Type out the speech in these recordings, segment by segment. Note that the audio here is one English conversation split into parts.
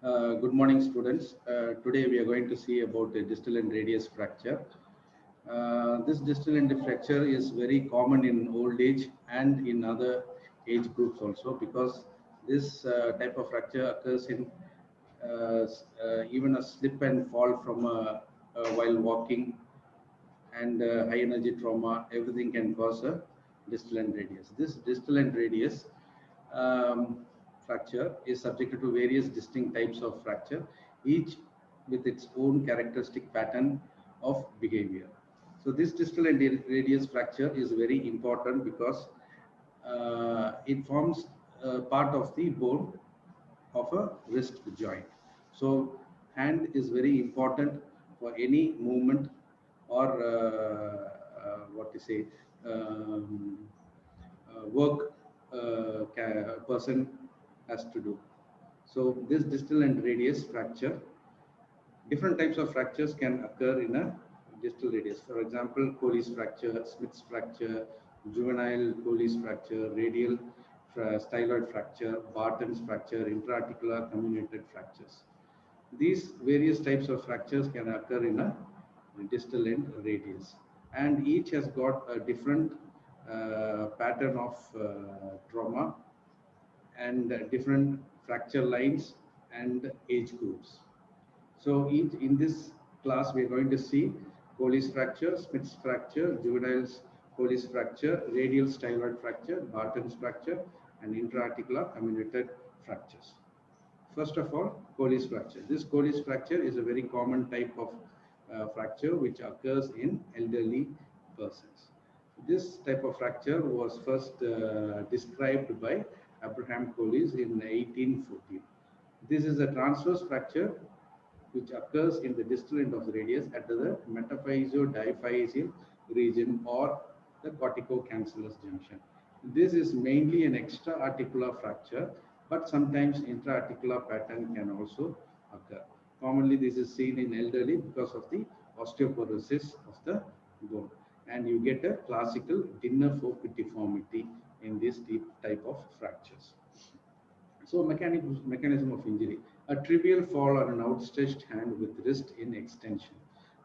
Good morning, students. Today we are going to see about a distal and radius fracture. This distal and fracture is very common in old age and in other age groups also, because this type of fracture occurs in even a slip and fall from while walking, and high energy trauma. Everything can cause a distal and radius. This distal and radius fracture is subjected to various distinct types of fracture, each with its own characteristic pattern of behavior. So this distal and radius fracture is very important because it forms part of the bone of a wrist joint. So hand is very important for any movement or what to say um, work person has to do. So this distal and radius fracture, different types of fractures can occur in a distal radius. For example, Colles fracture, Smith's fracture, juvenile Colles fracture, radial styloid fracture, Barton's fracture, intra-articular comminuted fractures. These various types of fractures can occur in a distal end radius, and each has got a different pattern of trauma and different fracture lines and age groups. So in this class, we are going to see Colles fracture, Smith's fracture, juveniles Colles fracture, radial styloid fracture, Barton's fracture, and intra-articular comminuted fractures. First of all, Colles fracture. This Colles fracture is a very common type of fracture which occurs in elderly persons. This type of fracture was first described by Abraham Colles in 1814. This is a transverse fracture which occurs in the distal end of the radius at the metaphysio-diaphyseal region or the corticocancellous junction. This is mainly an extra-articular fracture, but sometimes intra-articular pattern can also occur. Commonly, this is seen in elderly because of the osteoporosis of the bone, and you get a classical dinner fork deformity in this type of fractures. So mechanism of injury. A trivial fall on an outstretched hand with wrist in extension.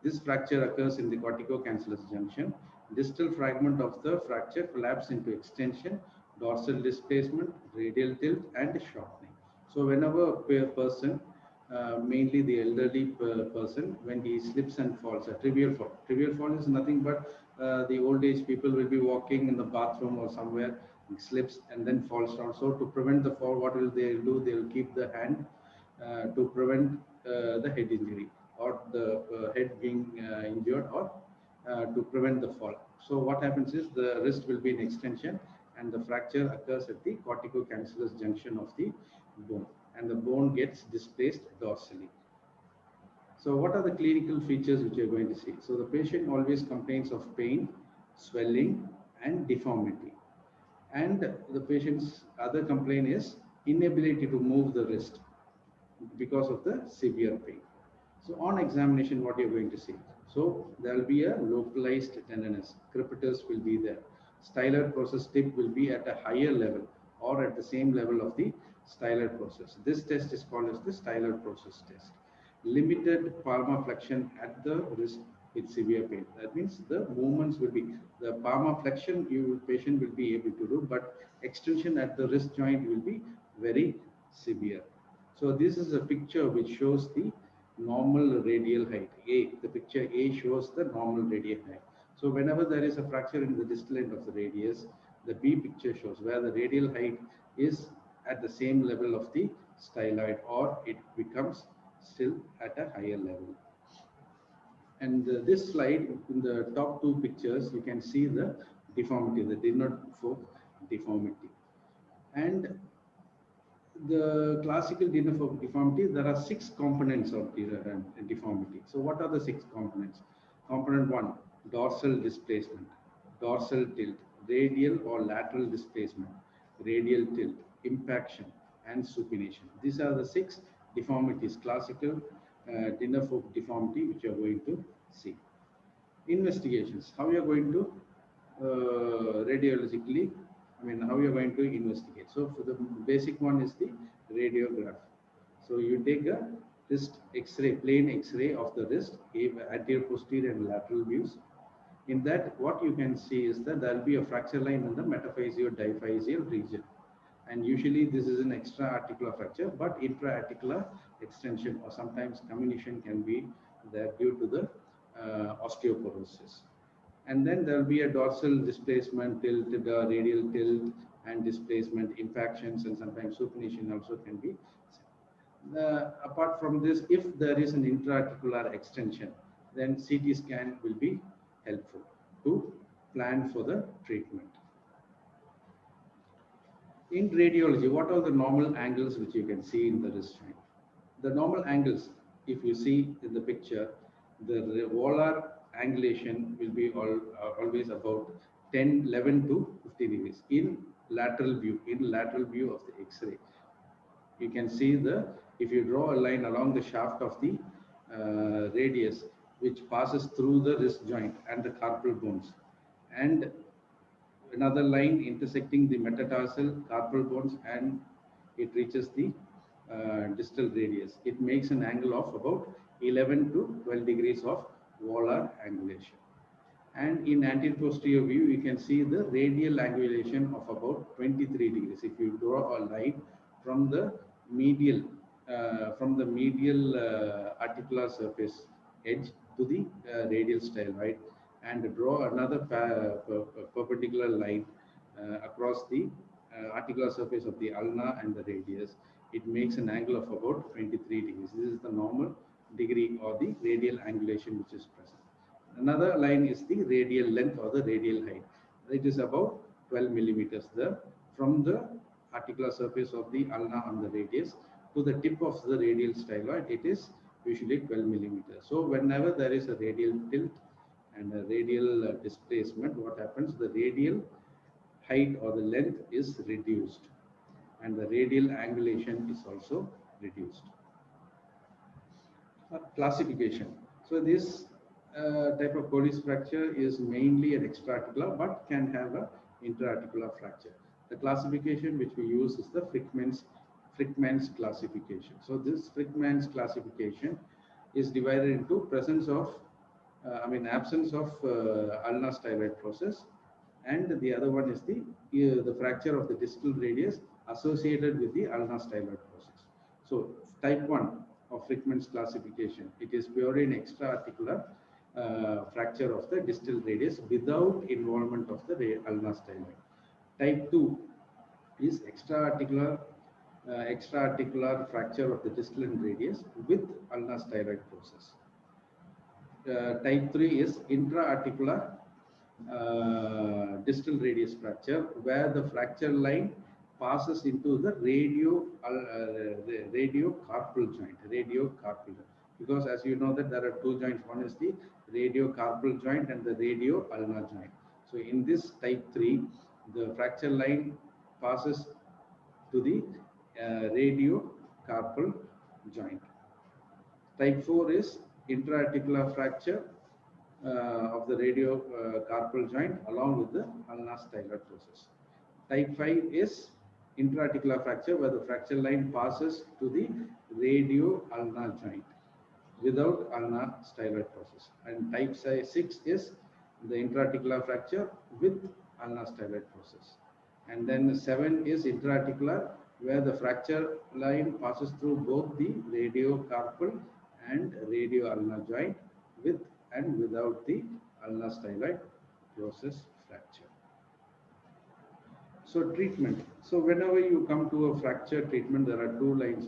This fracture occurs in the corticocancellous junction. Distal fragment of the fracture collapse into extension, dorsal displacement, radial tilt, and shortening. So whenever a person, mainly the elderly person, when he slips and falls, a trivial fall. Trivial fall is nothing but the old age people will be walking in the bathroom or somewhere, slips and then falls down. So to prevent the fall, what will they do? They will keep the hand to prevent the head injury or the head being injured, or to prevent the fall. So what happens is the wrist will be in extension and the fracture occurs at the corticocancellous junction of the bone, and the bone gets displaced dorsally. So what are the clinical features which you're going to see? So the patient always complains of pain, swelling, and deformity. And the patient's other complaint is inability to move the wrist because of the severe pain. So on examination, what you're going to see? So there will be a localized tenderness. Crepitus will be there. Styloid process tip will be at a higher level or at the same level of the styloid process. This test is called as the styloid process test. Limited palmar flexion at the wrist with severe pain. That means the movements will be, the palmar flexion patient will be able to do, but extension at the wrist joint will be very severe. So this is a picture which shows the normal radial height. A, the picture A shows the normal radial height. So whenever there is a fracture in the distal end of the radius, the B picture shows where the radial height is at the same level of the styloid, or it becomes still at a higher level. And this slide, in the top two pictures, you can see the deformity, the dinner fork deformity. And the classical dinner fork deformity, there are 6 components of deformity. So what are the 6 components? Component 1, dorsal displacement, dorsal tilt, radial or lateral displacement, radial tilt, impaction, and supination. These are the 6 deformities, classical dinner fork deformity, which you are going to see. Investigations, how you are going to radiologically, how you are going to investigate. So for the basic one is the radiograph. So you take a wrist X-ray, plain X-ray of the wrist, anterior, posterior, and lateral views. In that, what you can see is that there will be a fracture line in the metaphyseal-diphyseal region. And usually this is an extra-articular fracture, but intra-articular extension or sometimes comminution can be there due to the osteoporosis. And then there will be a dorsal displacement, tilt, the radial tilt and displacement, impactions, and sometimes supination also can be. Apart from this, if there is an intra-articular extension, then CT scan will be helpful to plan for the treatment. In radiology, what are the normal angles which you can see in the wrist joint? The normal angles, if you see in the picture, the volar angulation will be always about 10, 11 to 50 degrees in lateral view of the X-ray. You can see if you draw a line along the shaft of the radius, which passes through the wrist joint and the carpal bones, and another line intersecting the metatarsal carpal bones, and it reaches the distal radius. It makes an angle of about 11 to 12 degrees of volar angulation. And in anterior posterior view, you can see the radial angulation of about 23 degrees. If you draw a line from the medial articular surface edge to the radial styloid, and draw another perpendicular line across the articular surface of the ulna and the radius, it makes an angle of about 23 degrees. This is the normal degree or the radial angulation which is present. Another line is the radial length or the radial height. It is about 12 millimeters from the articular surface of the ulna on the radius to the tip of the radial styloid. It is usually 12 millimeters. So whenever there is a radial tilt and a radial displacement, what happens? The radial height or the length is reduced, and the radial angulation is also reduced. Classification. So this type of Colles fracture is mainly an extra-articular but can have an intra-articular fracture. The classification which we use is the Frickmann's classification. So this Frickmann's classification is divided into absence of ulnar styloid process, and the other one is the fracture of the distal radius associated with the ulnar styloid process. So type 1 of Frickmann's classification, it is purely an extra-articular fracture of the distal radius without involvement of the ulnar styloid. Type 2 is extra-articular fracture of the distal radius with ulnar styloid process. Type 3 is intra-articular distal radius fracture, where the fracture line passes into the radiocarpal joint. Because as you know that there are two joints. One is the radiocarpal joint and the radio-ulnar joint. So in this type 3, the fracture line passes to the radiocarpal joint. Type 4 is intra-articular fracture of the radiocarpal joint along with the ulnar styloid process. Type 5 is intra-articular fracture, where the fracture line passes to the radio-ulnar joint without ulnar styloid process. And type 6 is the intra-articular fracture with ulnar styloid process. And then 7 is intra-articular, where the fracture line passes through both the radiocarpal and radio-ulnar joint with and without the ulnar styloid process fracture. So treatment. So whenever you come to a fracture treatment, there are two lines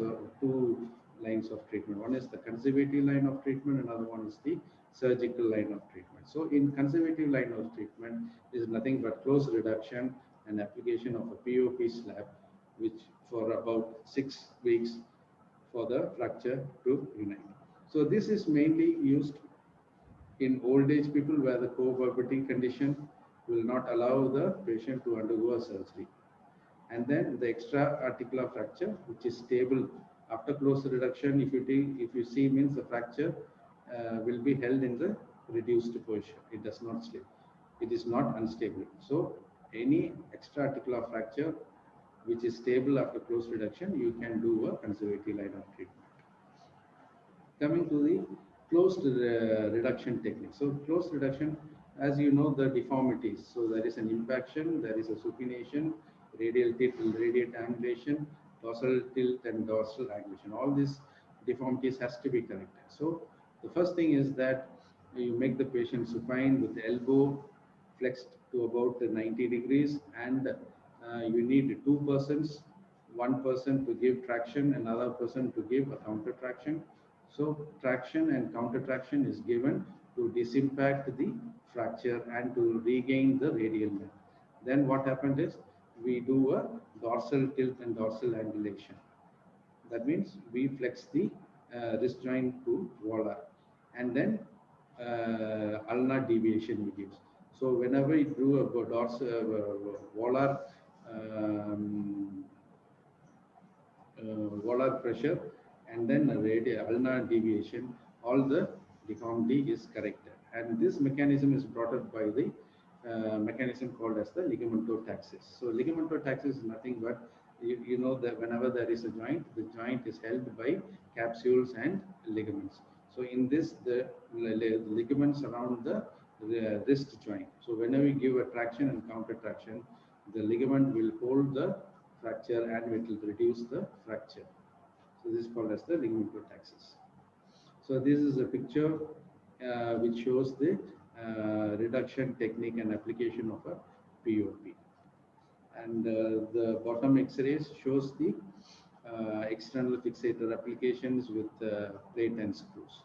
of treatment. One is the conservative line of treatment, another one is the surgical line of treatment. So in conservative line of treatment is nothing but close reduction and application of a POP slab, which for about 6 weeks for the fracture to unite. So this is mainly used in old age people where the comorbidity condition will not allow the patient to undergo a surgery. And then the extra-articular fracture, which is stable after close reduction, if you see means the fracture will be held in the reduced position. It does not slip. It is not unstable. So any extra-articular fracture which is stable after close reduction, you can do a conservative line of treatment. Coming to the closed reduction technique. So closed reduction, as you know, the deformities. So there is an impaction, there is a supination, radial tilt, radiate angulation, dorsal tilt and dorsal angulation. All these deformities has to be corrected. So the first thing is that you make the patient supine with the elbow flexed to about 90 degrees, and you need two persons, one person to give traction, another person to give a counter traction. So traction and counter traction is given to disimpact the fracture and to regain the radial length. Then what happened is we do a dorsal tilt and dorsal angulation. That means we flex the wrist joint to volar, and then ulnar deviation we give. So whenever you do a dorsal volar volar pressure and then a radial ulnar deviation, all the deformity is corrected. And this mechanism is brought up by the mechanism called as the ligamentotaxis. So ligamentotaxis is nothing but you know that whenever there is a joint, the joint is held by capsules and ligaments. So in this, the ligaments around the wrist joint. So whenever we give a traction and counter traction, the ligament will hold the fracture and it will reduce the fracture. So this is called as the ligamentotaxis. So this is a picture which shows the reduction technique and application of a POP. And the bottom X-rays shows the external fixator applications with plate and screws.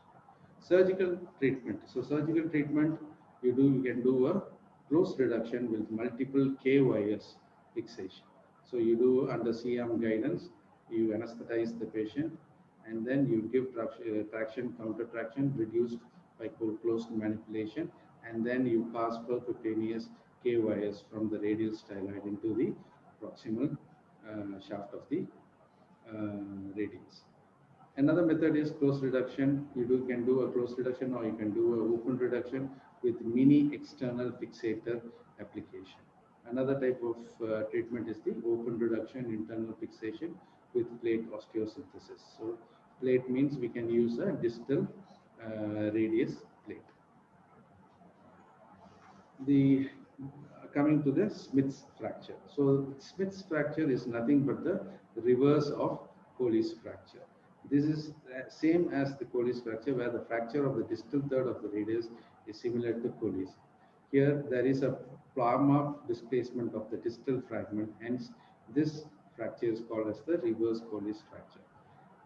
Surgical treatment. So surgical treatment, you can do a close reduction with multiple K wires fixation. So you do under CM guidance, you anesthetize the patient, and then you give traction, counter traction reduced by closed manipulation, and then you pass percutaneous K wires from the radial styloid into the proximal shaft of the radius. Another method is close reduction. You can do a close reduction, or you can do a open reduction with mini external fixator application. Another type of treatment is the open reduction internal fixation with plate osteosynthesis. So plate means we can use a distal radius plate. Coming to the Smith's fracture. So Smith's fracture is nothing but the reverse of Colles fracture. This is same as the Colles fracture, where the fracture of the distal third of the radius is similar to Colles. Here there is a Palmer displacement of the distal fragment, hence this fracture is called as the reverse Colles fracture.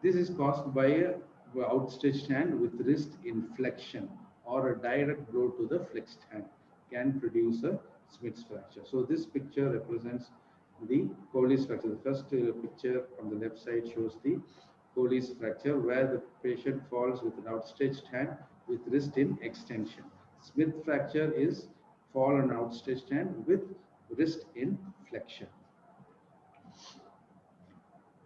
This is caused by a outstretched hand with wrist in flexion, or a direct blow to the flexed hand can produce a Smith's fracture. So this picture represents the Colles fracture. The first picture on the left side shows the Colles fracture, where the patient falls with an outstretched hand with wrist in extension. Smith fracture is fall on outstretched hand with wrist in flexion.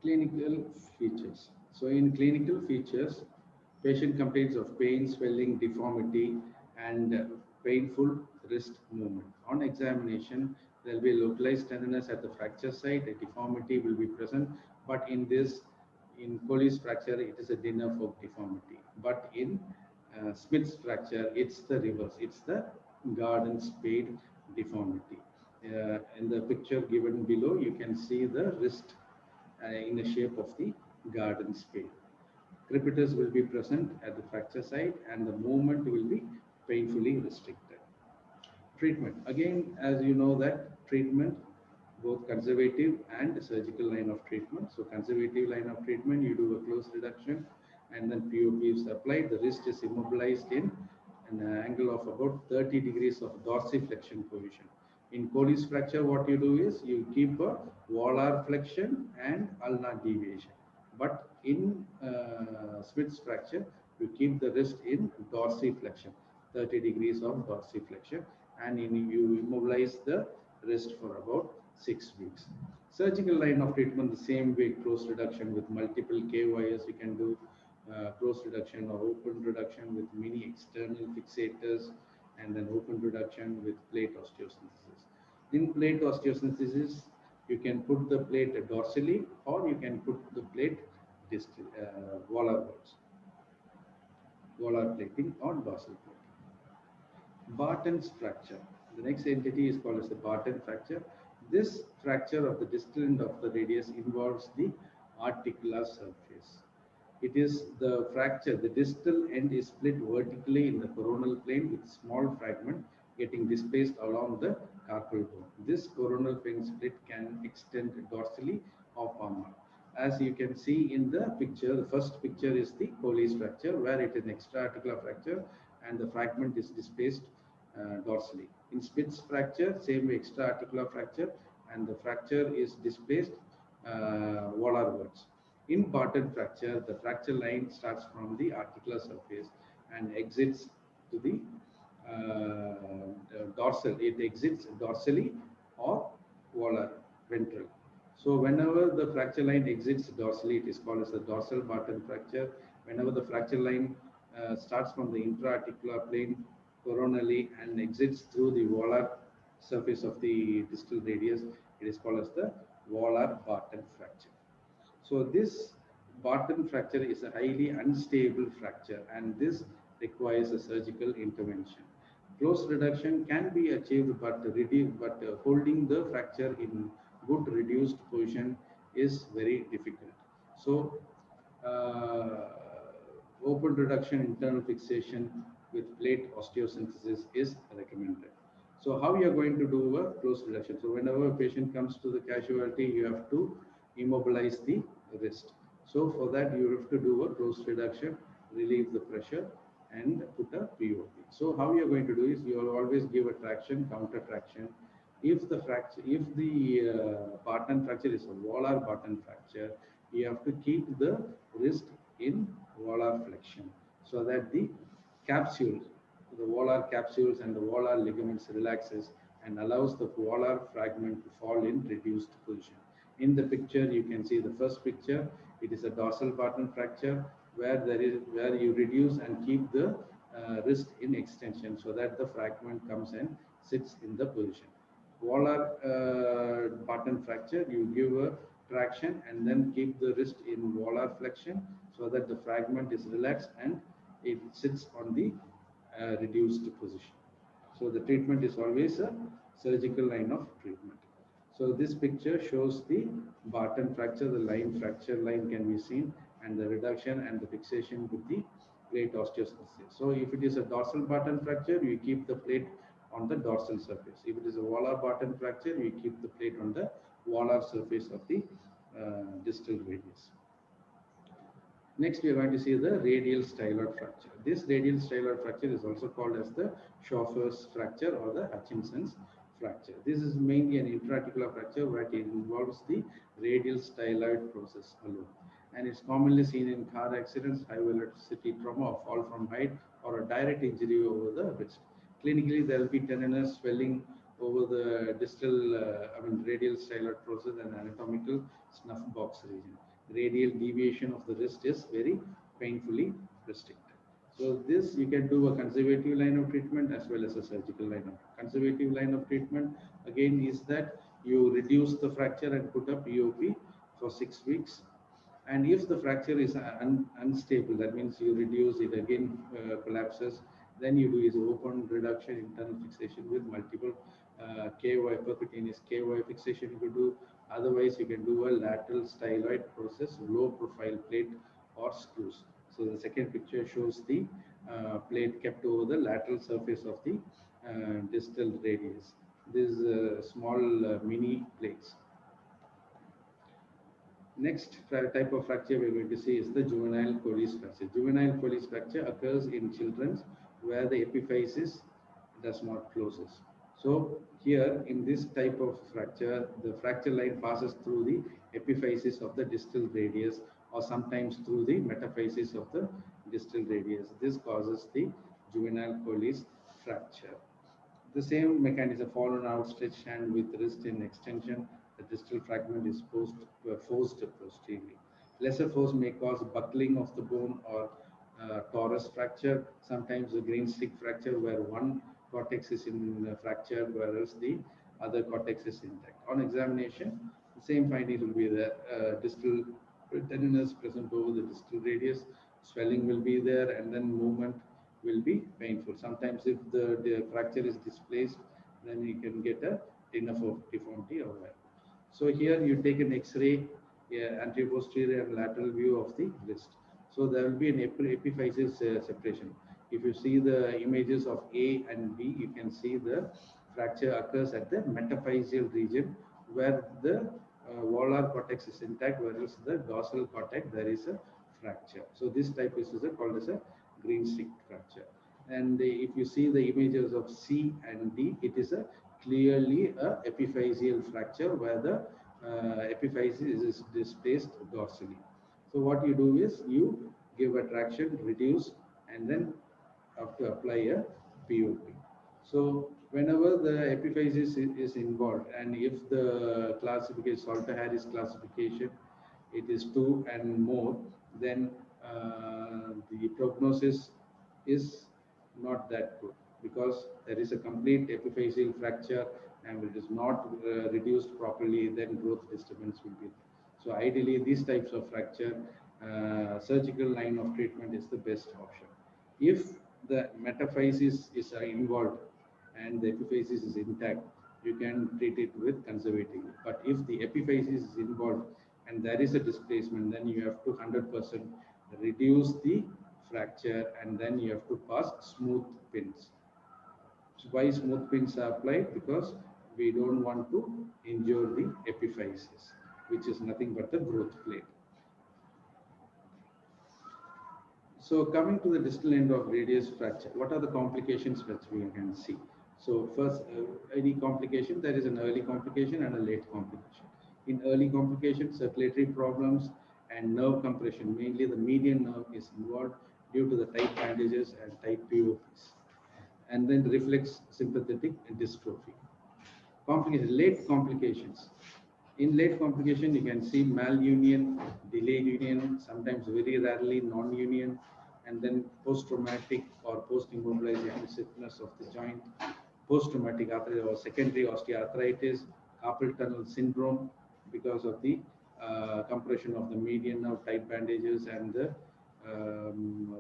Clinical features. So in clinical features, patient complains of pain, swelling, deformity, and painful wrist movement. On examination, there will be localized tenderness at the fracture site. A deformity will be present, but in Colles fracture, it is a dinner fork deformity. But in Smith's fracture, it's the reverse. It's the garden spade deformity. In the picture given below, you can see the wrist in the shape of the garden spade. Crepitus will be present at the fracture site, and the movement will be painfully restricted. Treatment. Again, as you know that treatment, both conservative and surgical line of treatment. So conservative line of treatment, you do a close reduction, and then POP is applied. The wrist is immobilized in an angle of about 30 degrees of dorsiflexion position. In Colles fracture, what you do is you keep a volar flexion and ulnar deviation. But in Smith's fracture, you keep the wrist in dorsiflexion, 30 degrees of dorsiflexion, and you immobilize the wrist for about 6 weeks. Surgical line of treatment, the same way, close reduction with multiple K wires. You can do close reduction or open reduction with mini external fixators, and then open reduction with plate osteosynthesis. In plate osteosynthesis, You can put the plate dorsally, or you can put the plate volarwards, volar plating or dorsal plating. Barton's fracture. The next entity is called as the Barton fracture. This fracture of the distal end of the radius involves the articular surface. It is the fracture, the distal end is split vertically in the coronal plane with small fragment getting displaced along the carpal bone. This coronal plane split can extend dorsally or palmar. As you can see in the picture, the first picture is the Colles fracture, where it is an extra-articular fracture and the fragment is displaced dorsally. In Spitz fracture, same way, extra-articular fracture, and the fracture is displaced volarwards. In Barton fracture, the fracture line starts from the articular surface and exits to the dorsal. It exits dorsally or volar, ventral. So whenever the fracture line exits dorsally, it is called as a dorsal Barton fracture. Whenever the fracture line starts from the intra-articular plane coronally and exits through the volar surface of the distal radius, it is called as the volar Barton fracture. So this Barton fracture is a highly unstable fracture, and this requires a surgical intervention. Close reduction can be achieved, but holding the fracture in good reduced position is very difficult. So open reduction internal fixation with plate osteosynthesis is recommended. So how you are going to do a close reduction? So whenever a patient comes to the casualty, you have to immobilize the wrist. So for that, you have to do a close reduction, relieve the pressure, and put a POP. So how you are going to do is you will always give a traction, counter traction. If the Barton fracture is a volar Barton fracture, you have to keep the wrist in volar flexion so that the capsules, the volar capsules and the volar ligaments relaxes and allows the volar fragment to fall in reduced position. In the picture, you can see the first picture. It is a dorsal Barton fracture where you reduce and keep the wrist in extension so that the fragment comes and sits in the position. Volar Barton fracture, you give a traction and then keep the wrist in volar flexion so that the fragment is relaxed and it sits on the reduced position. So the treatment is always a surgical line of treatment. So this picture shows the Barton fracture, the fracture line can be seen, and the reduction and the fixation with the plate osteosynthesis. So if it is a dorsal Barton fracture, you keep the plate on the dorsal surface. If it is a volar Barton fracture, you keep the plate on the volar surface of the distal radius. Next, we are going to see the radial styloid fracture. This radial styloid fracture is also called as the Schoffer's fracture or the Hutchinson's fracture. This is mainly an intra-articular fracture where it involves the radial styloid process alone. And it's commonly seen in car accidents, high velocity trauma, or fall from height, or a direct injury over the wrist. Clinically, there will be tenderness, swelling over the radial styloid process and anatomical snuff box region. Radial deviation of the wrist is very painfully restricted. So this you can do a conservative line of treatment as well as a surgical line of conservative line of treatment. Again, is that you reduce the fracture and put a POP for 6 weeks. And if the fracture is unstable, that means you reduce it again collapses, then you do is open reduction internal fixation with multiple KY, percutaneous KY fixation you could do. Otherwise, you can do a lateral styloid process, low profile plate or screws. So the second picture shows the plate kept over the lateral surface of the distal radius. These small mini plates. Next type of fracture we are going to see is the juvenile Colles fracture. Juvenile Colles fracture occurs in children where the epiphysis does not closes. So here in this type of fracture, the fracture line passes through the epiphysis of the distal radius or sometimes through the metaphysis of the distal radius. This causes the juvenile Colles fracture. The same mechanism, fallen outstretched hand with wrist in extension, the distal fragment is forced posteriorly. Lesser force may cause buckling of the bone or torus fracture, sometimes a green stick fracture where one cortex is in fracture whereas the other cortex is intact. On examination, Same findings will be there. Distal tenderness present over the distal radius, swelling will be there, and then movement will be painful. Sometimes if the fracture is displaced, then you can get a enough of deformity over there. So here you take an X-ray, anterior, posterior, and lateral view of the wrist. So there will be an epiphysis separation. If you see the images of A and B, you can see the fracture occurs at the metaphyseal region where the volar cortex is intact, whereas the dorsal cortex there is a fracture. So this type is called as a green stick fracture. And if you see the images of C and D, it is a clearly a epiphyseal fracture where the epiphysis is displaced dorsally. So what you do is you give a traction, reduce, and then have to apply a POP. So whenever the epiphysis is involved, and if the classification, Salter-Harris classification, it is 2 and more, then the prognosis is not that good because there is a complete epiphyseal fracture and it is not reduced properly, then growth disturbance will be there. So ideally, these types of fracture, surgical line of treatment is the best option. If the metaphysis is involved and the epiphysis is intact, you can treat it with conservatively. But if the epiphysis is involved and there is a displacement, then you have to 100% reduce the fracture and then you have to pass smooth pins. So why smooth pins are applied? Because we don't want to injure the epiphysis, which is nothing but the growth plate. So coming to the distal end of radius fracture, what are the complications which we can see? So first, any complication, there is an early complication and a late complication. In early complication, circulatory problems and nerve compression, mainly the median nerve is involved due to the tight bandages and tight POPs. And then reflex sympathetic dystrophy. Late complications. In late complication, you can see malunion, delayed union, sometimes very rarely non-union, and then post-traumatic or post-immobilization stiffness of the joint, post-traumatic arthritis or secondary osteoarthritis, carpal tunnel syndrome because of the compression of the median nerve, tight bandages, and the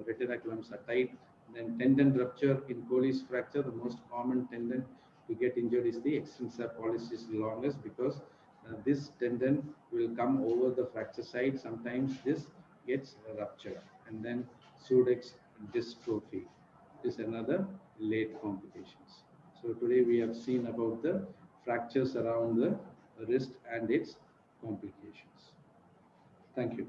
retinaculums are tight. Then tendon rupture in Colles fracture, the most common tendon to get injured is the extensor pollicis longus because this tendon will come over the fracture side. Sometimes this gets ruptured. And then Sudeck's dystrophy is another late complications. So today we have seen about the fractures around the wrist and its complications. Thank you.